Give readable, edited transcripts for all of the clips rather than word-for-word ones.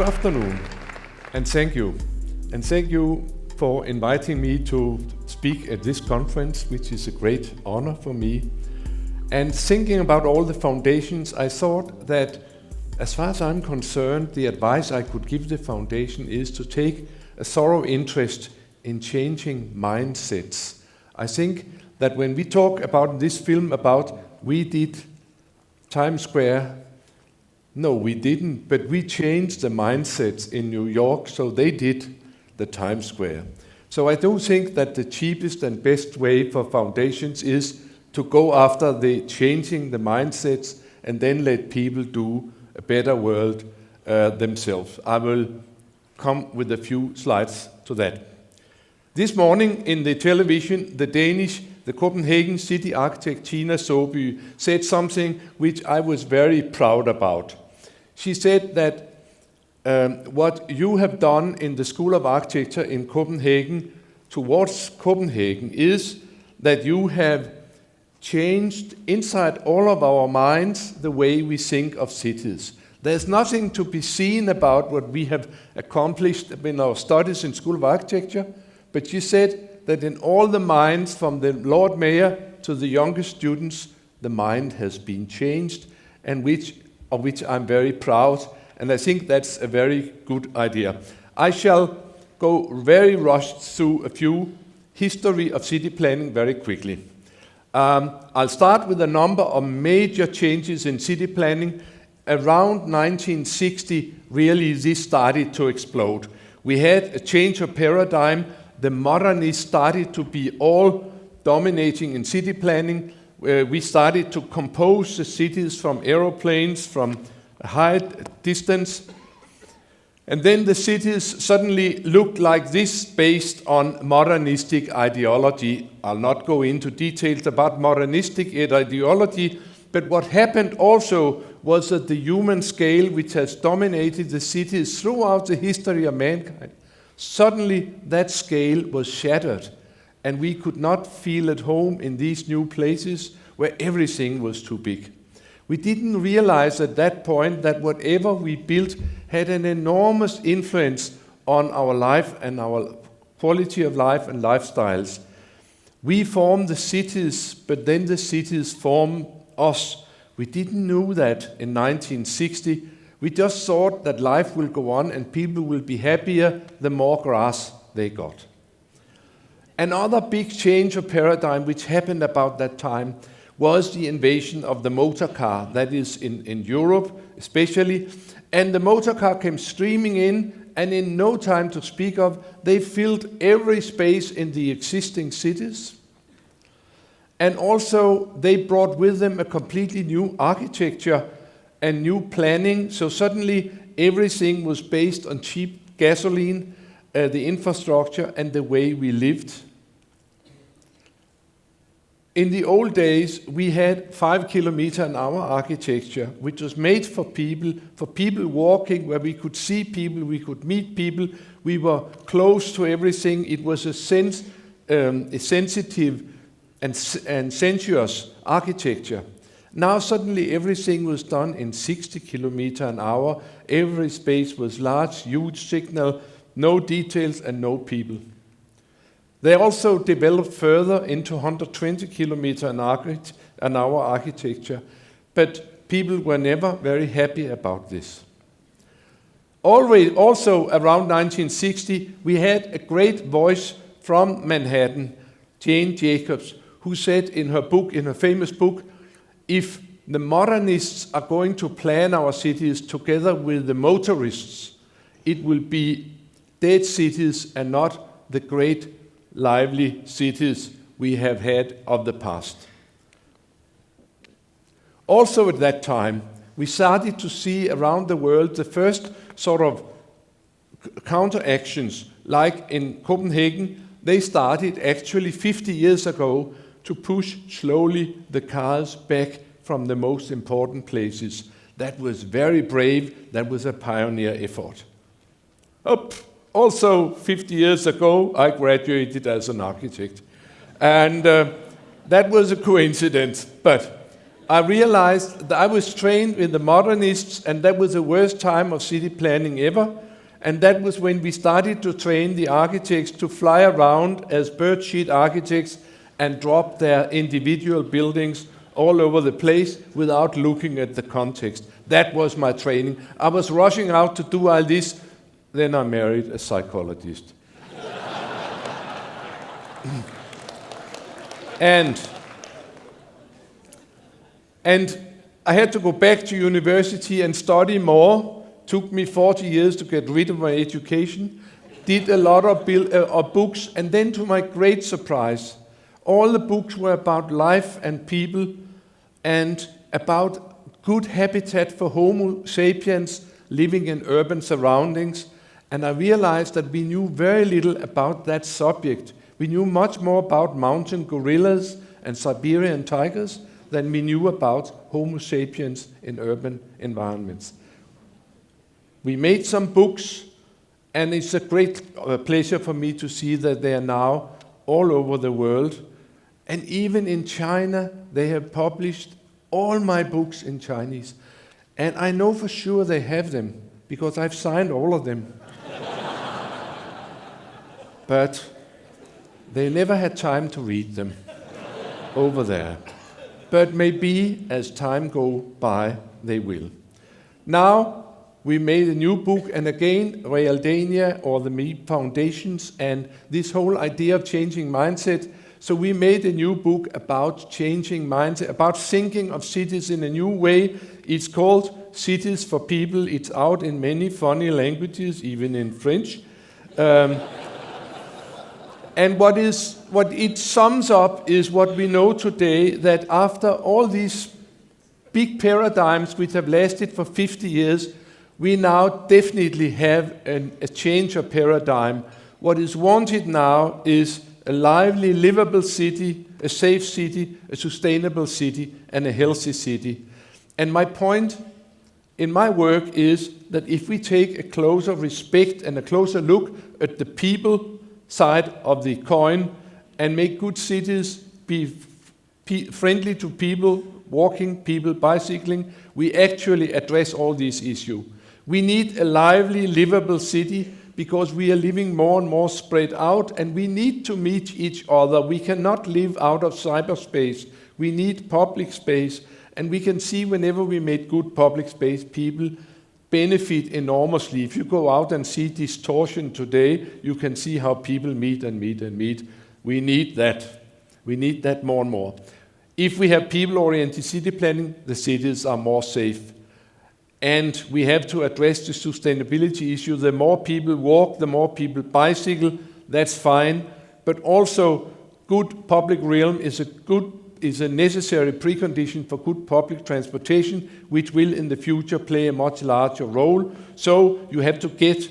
Good afternoon, and thank you. And thank you for inviting me to speak at this conference, which is a great honor for me. And thinking about all the foundations, I thought that, as far as I'm concerned, the advice I could give the foundation is to take a thorough interest in changing mindsets. I think that when we talk about this film about we did Times Square, no, we didn't, but we changed the mindsets in New York, so they did the Times Square. So I do think that the cheapest and best way for foundations is to go after the changing the mindsets and then let people do a better world themselves. I will come with a few slides to that. This morning in the television, the Copenhagen city architect Tina Soby said something which I was very proud about. She said that what you have done in the School of Architecture in Copenhagen towards Copenhagen is that you have changed inside all of our minds the way we think of cities. There's nothing to be seen about what we have accomplished in our studies in School of Architecture, but she said that in all the minds, from the Lord Mayor to the youngest students, the mind has been changed, and of which I'm very proud, and I think that's a very good idea. I shall go very rushed through a few history of city planning very quickly. I'll start with a number of major changes in city planning. Around 1960, really this started to explode. We had a change of paradigm. The modernists started to be all dominating in city planning. We started to compose the cities from aeroplanes, from a high distance. And then the cities suddenly looked like this based on modernistic ideology. I'll not go into details about modernistic ideology, but what happened also was that the human scale, which has dominated the cities throughout the history of mankind, suddenly that scale was shattered, and we could not feel at home in these new places where everything was too big. We didn't realize at that point that whatever we built had an enormous influence on our life and our quality of life and lifestyles. We form the cities, but then the cities form us. We didn't know that in 1960. We just thought that life will go on and people will be happier the more grass they got. Another big change of paradigm which happened about that time was the invasion of the motor car, that is in Europe especially, and the motor car came streaming in, and in no time to speak of, they filled every space in the existing cities. And also they brought with them a completely new architecture and new planning, so suddenly everything was based on cheap gasoline, the infrastructure and the way we lived. In the old days, we had 5 km/h architecture, which was made for people walking, where we could see people, we could meet people, we were close to everything. It was a sensitive and sensuous architecture. Now suddenly everything was done in 60 km/h. Every space was large, huge signal, no details and no people. They also developed further into 120 km/h architecture, but people were never very happy about this. Also around 1960, we had a great voice from Manhattan, Jane Jacobs, who said in her famous book, if the modernists are going to plan our cities together with the motorists, it will be dead cities and not the great lively cities we have had of the past. Also at that time, we started to see around the world the first sort of counteractions, like in Copenhagen. They started actually 50 years ago to push slowly the cars back from the most important places. That was very brave. That was a pioneer effort. Also, 50 years ago, I graduated as an architect. And that was a coincidence. But I realized that I was trained with the modernists, and that was the worst time of city planning ever. And that was when we started to train the architects to fly around as bird-sheet architects and drop their individual buildings all over the place without looking at the context. That was my training. I was rushing out to do all this. Then I married a psychologist. And I had to go back to university and study more. Took me 40 years to get rid of my education. Did a lot of books, and then to my great surprise, all the books were about life and people and about good habitat for Homo sapiens living in urban surroundings. And I realized that we knew very little about that subject. We knew much more about mountain gorillas and Siberian tigers than we knew about Homo sapiens in urban environments. We made some books, and it's a great pleasure for me to see that they are now all over the world. And even in China, they have published all my books in Chinese. And I know for sure they have them, because I've signed all of them. But they never had time to read them over there. But maybe as time goes by, they will. Now, we made a new book, and again, Realdania, or the ME Foundations, and this whole idea of changing mindset. So we made a new book about changing mindset, about thinking of cities in a new way. It's called Cities for People. It's out in many funny languages, even in French. And what it sums up is what we know today, that after all these big paradigms which have lasted for 50 years, we now definitely have a change of paradigm. What is wanted now is a lively, livable city, a safe city, a sustainable city, and a healthy city. And my point in my work is that if we take a closer respect and a closer look at the people side of the coin and make good cities be friendly to people, walking, people bicycling, we actually address all these issues. We need a lively, livable city because we are living more and more spread out, and we need to meet each other. We cannot live out of cyberspace. We need public space, and we can see whenever we make good public space, people benefit enormously. If you go out and see distortion today, you can see how people meet and meet and meet. We need that. We need that more and more. If we have people-oriented city planning, the cities are more safe. And we have to address the sustainability issue. The more people walk, the more people bicycle, that's fine. But also, good public realm is a necessary precondition for good public transportation, which will in the future play a much larger role. So you have to get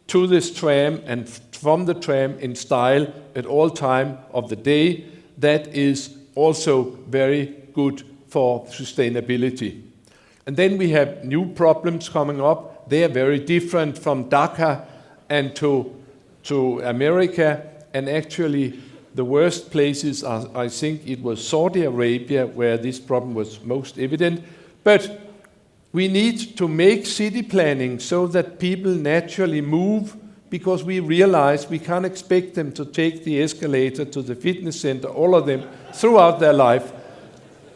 to this tram and from the tram in style at all time of the day. That is also very good for sustainability. And then we have new problems coming up. They are very different from Dhaka and to America. And actually, the worst places are, I think it was Saudi Arabia where this problem was most evident. But we need to make city planning so that people naturally move, because we realize we can't expect them to take the escalator to the fitness center, all of them, throughout their life.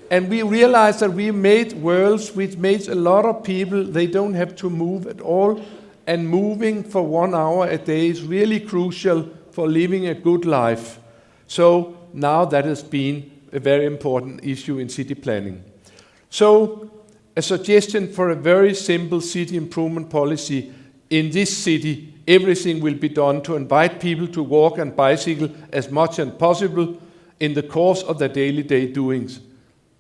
And we realize that we made worlds which made a lot of people, they don't have to move at all. And moving for 1 hour a day is really crucial for living a good life. So now that has been a very important issue in city planning. So a suggestion for a very simple city improvement policy. In this city, everything will be done to invite people to walk and bicycle as much as possible in the course of their daily doings.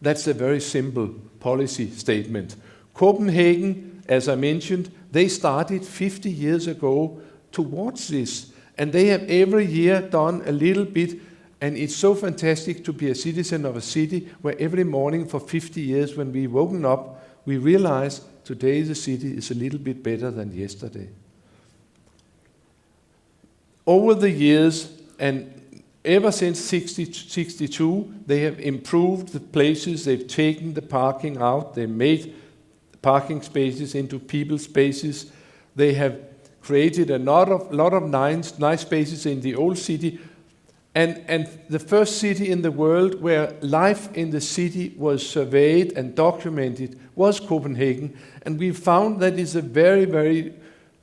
That's a very simple policy statement. Copenhagen, as I mentioned, they started 50 years ago towards this. And they have every year done a little bit. And it's so fantastic to be a citizen of a city where every morning for 50 years when we woken up, we realize today the city is a little bit better than yesterday. Over the years, and ever since 62, they have improved the places, they've taken the parking out, they made parking spaces into people spaces, they have created a lot of nice spaces in the old city, and the first city in the world where life in the city was surveyed and documented was Copenhagen, and we found that is a very, very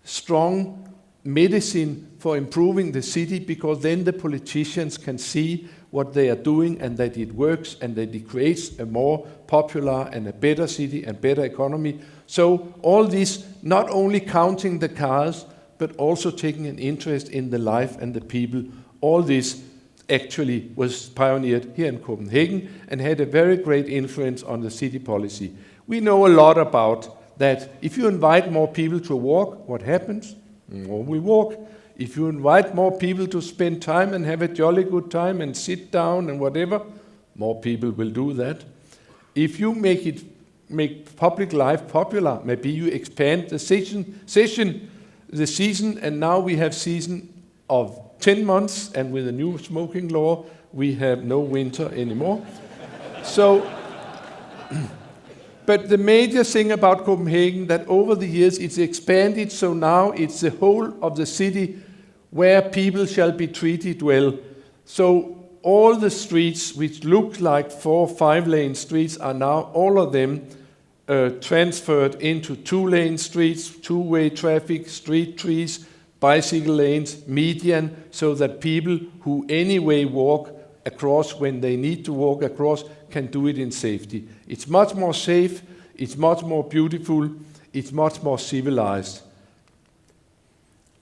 strong medicine for improving the city, because then the politicians can see what they are doing and that it works and that it creates a more popular and a better city and better economy. So all this, not only counting the cars, but also taking an interest in the life and the people, all this actually was pioneered here in Copenhagen and had a very great influence on the city policy. We know a lot about that. If you invite more people to walk, what happens? More will walk. If you invite more people to spend time and have a jolly good time and sit down and whatever, more people will do that. If you make public life popular, maybe you expand the season, and now we have season of 10 months, and with the new smoking law, we have no winter anymore. So, but the major thing about Copenhagen, that over the years it's expanded, so now it's the whole of the city where people shall be treated well. So all the streets which look like 4 or 5 lane streets are now, all of them, transferred into 2-lane streets, 2-way traffic, street trees, bicycle lanes, median, so that people who anyway walk across when they need to walk across can do it in safety. It's much more safe, it's much more beautiful, it's much more civilized.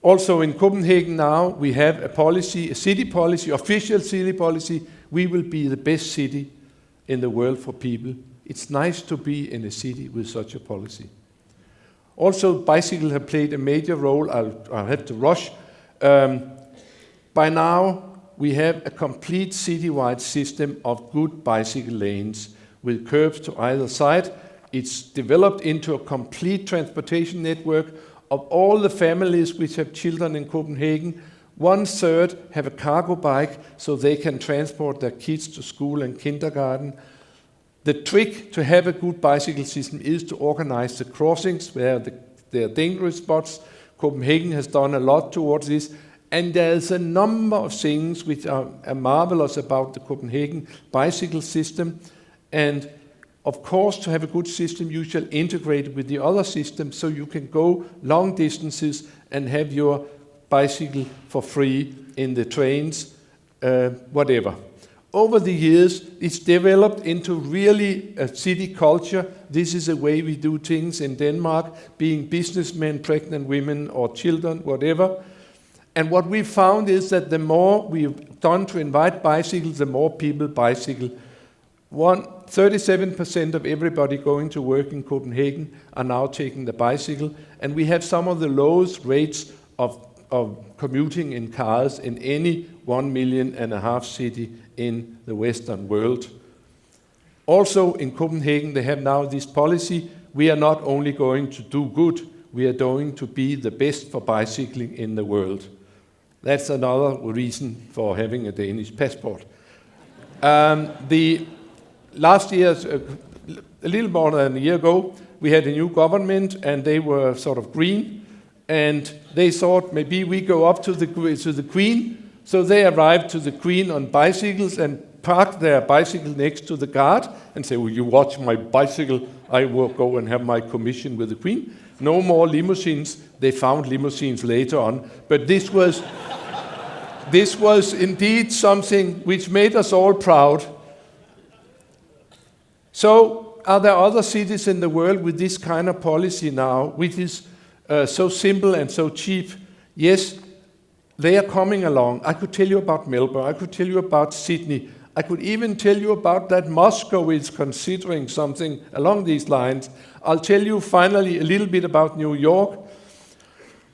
Also in Copenhagen now, we have a policy, a city policy, official city policy. We will be the best city in the world for people. It's nice to be in a city with such a policy. Also, bicycles have played a major role. I'll have to rush. By now, we have a complete citywide system of good bicycle lanes with curbs to either side. It's developed into a complete transportation network of all the families which have children in Copenhagen. 1/3 have a cargo bike so they can transport their kids to school and kindergarten. The trick to have a good bicycle system is to organize the crossings where there are dangerous spots. Copenhagen has done a lot towards this, and there's a number of things which are marvelous about the Copenhagen bicycle system. And of course, to have a good system, you shall integrate it with the other systems so you can go long distances and have your bicycle for free in the trains, whatever. Over the years, it's developed into really a city culture. This is the way we do things in Denmark, being businessmen, pregnant women, or children, whatever. And what we found is that the more we've done to invite bicycles, the more people bicycle. 37% of everybody going to work in Copenhagen are now taking the bicycle, and we have some of the lowest rates of commuting in cars in any 1.5 million city in the Western world. Also in Copenhagen, they have now this policy: we are not only going to do good, we are going to be the best for bicycling in the world. That's another reason for having a Danish passport. Last year, a little more than a year ago, we had a new government, and they were sort of green, and they thought maybe we go up to the Queen. So they arrived to the Queen on bicycles and parked their bicycle next to the guard and say, "Will you watch my bicycle? I will go and have my commission with the Queen." No more limousines. They found limousines later on, but this was indeed something which made us all proud. So, are there other cities in the world with this kind of policy now, which is so simple and so cheap? Yes, they are coming along. I could tell you about Melbourne. I could tell you about Sydney. I could even tell you about that Moscow is considering something along these lines. I'll tell you finally a little bit about New York.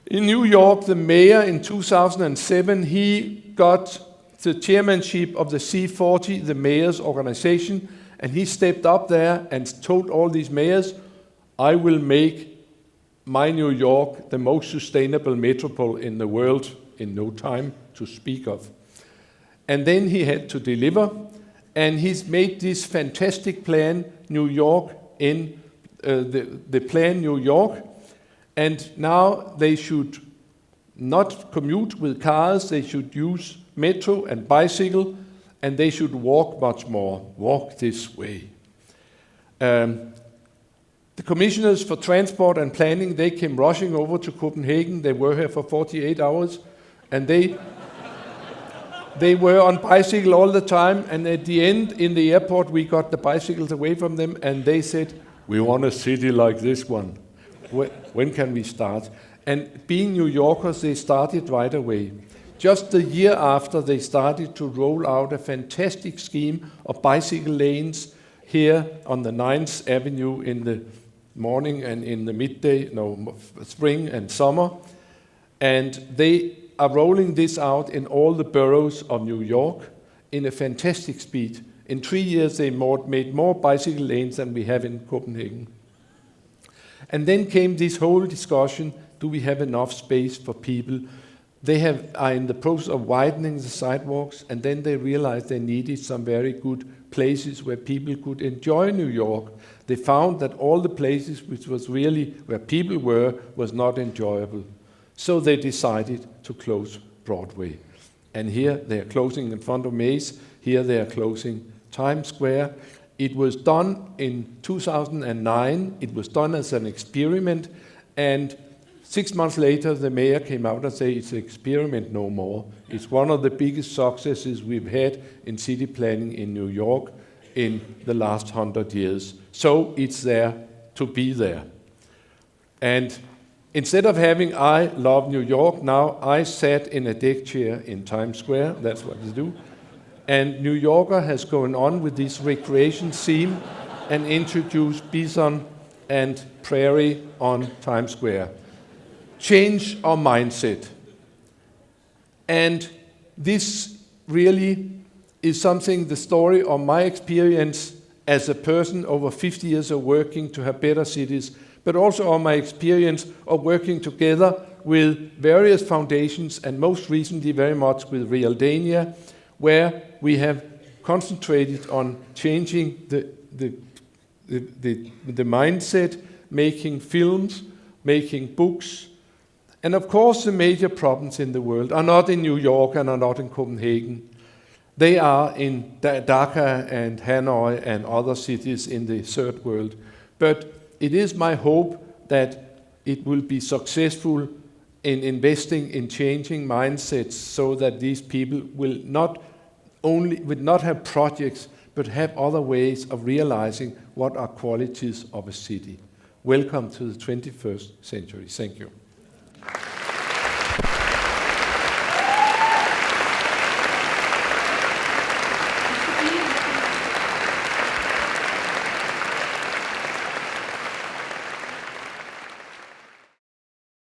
In New York, the mayor in 2007, he got the chairmanship of the C40, the mayor's organization, and he stepped up there and told all these mayors, "I will make my New York the most sustainable metropole in the world in no time to speak of." and then he had to deliver, and he's made this fantastic plan, New York, in the plan New York, and now they should not commute with cars, they should use metro and bicycle, and they should walk much more, walk this way. The commissioners for transport and planning, they came rushing over to Copenhagen. They were here for 48 hours, and they were on bicycle all the time, and at the end, in the airport, we got the bicycles away from them, and they said, "We want a city like this one. When can we start?" And being New Yorkers, they started right away. Just the year after, they started to roll out a fantastic scheme of bicycle lanes here on the 9th Avenue in the morning and in the midday, spring and summer. And they are rolling this out in all the boroughs of New York in a fantastic speed. In 3 years, they made more bicycle lanes than we have in Copenhagen. And then came this whole discussion, do we have enough space for people? They are in the process of widening the sidewalks, and then they realized they needed some very good places where people could enjoy New York. They found that all the places which was really where people were was not enjoyable. So they decided to close Broadway. And here they are closing in front of Maze, here they are closing Times Square. It was done in 2009, it was done as an experiment, and 6 months later, the mayor came out and said it's an experiment no more. It's one of the biggest successes we've had in city planning in New York in the last 100 years. So it's there to be there. And instead of having I love New York, now I sat in a deck chair in Times Square, that's what they do. And New Yorker has gone on with this recreation theme and introduced bison and prairie on Times Square. Change our mindset. And this really is something, the story of my experience as a person over 50 years of working to have better cities, but also of my experience of working together with various foundations, and most recently very much with Realdania, where we have concentrated on changing the mindset, making films, making books. And of course, the major problems in the world are not in New York and are not in Copenhagen. They are in Dhaka and Hanoi and other cities in the third world. But it is my hope that it will be successful in investing in changing mindsets so that these people will not have projects, but have other ways of realizing what are qualities of a city. Welcome to the 21st century. Thank you.